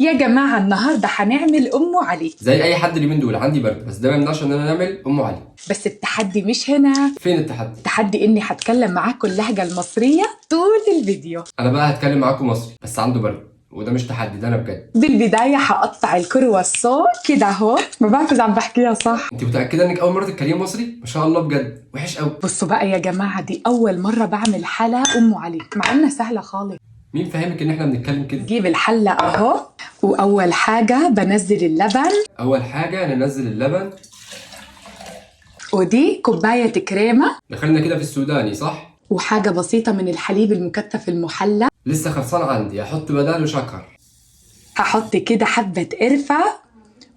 يا جماعة النهاردة هنعمل أم علي. زي اي حد اليومين دول عندي برد، بس ده ما يمنعش ان انا نعمل ام علي. بس التحدي مش هنا. فين التحدي؟ التحدي إني هتكلم معاكم اللهجة المصرية طول الفيديو. انا بقى هتكلم معاكم مصري بس عنده برد، وده مش تحدي، ده انا بجد. بالبداية هقطع الكرواسون كده اهو. ما بعرف إذا عم بحكيها صح. انت متاكده انك اول مره تتكلمي مصري؟ ما شاء الله بجد وحش قوي. بصوا بقى يا جماعة، دي أول مرة بعمل حلا أم علي، مع إنها سهلة خالص. مين فاهمك ان احنا بنتكلم كده؟ نجيب الحلة أهو، وأول حاجة بنزل اللبن، اول حاجه ننزل اللبن، ودي كوباية كريمة، دخلنا كده في السوداني صح؟ وحاجة بسيطة من الحليب المكثف المحلى. لسه خلصان عندي، احط بداله شكر. هحط كده حبة قرفة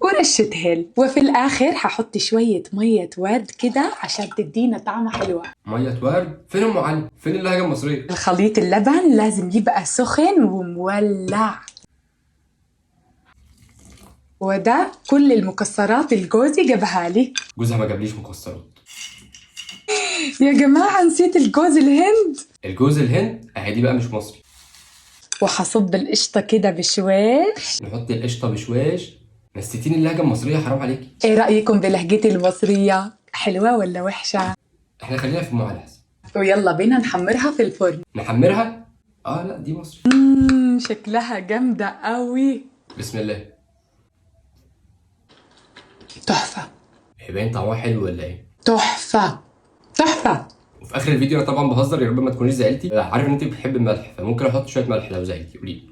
ورشة هيل، وفي الآخر هحط شوية مية ورد كده عشان تدينا طعمة حلوة. ميه ورد؟ فين ام علي؟ فين اللهجه المصريه؟ الخليط اللبن لازم يبقى سخن ومولع. وده كل المكسرات اللي جوزي جابها لي. جوزها ما جابليش مكسرات. يا جماعة نسيت الجوز الهند. الجوز الهند اهي دي بقى مش مصري. وهصب القشطة كده بشويش. نحط القشطه بشواش. نسيتيني اللهجه المصريه، حرام عليكي. ايه رأيكم بلهجتي المصرية؟ حلوة ولا وحشة؟ احنا خلينا في ام علي احسن. ويلا بينا نحمرها في الفرن. نحمرها؟ لا دي مصري. شكلها جامدة قوي. بسم الله. تحفة باين طعمها حلو ولا ايه؟ تحفة تحفة. وفي اخر الفيديو انا طبعا بهزر، يا رب ما تكونيش زعلتي، عارف ان انت بتحب الملح، فممكن احط شويه ملح لو زعلتي قولي لي.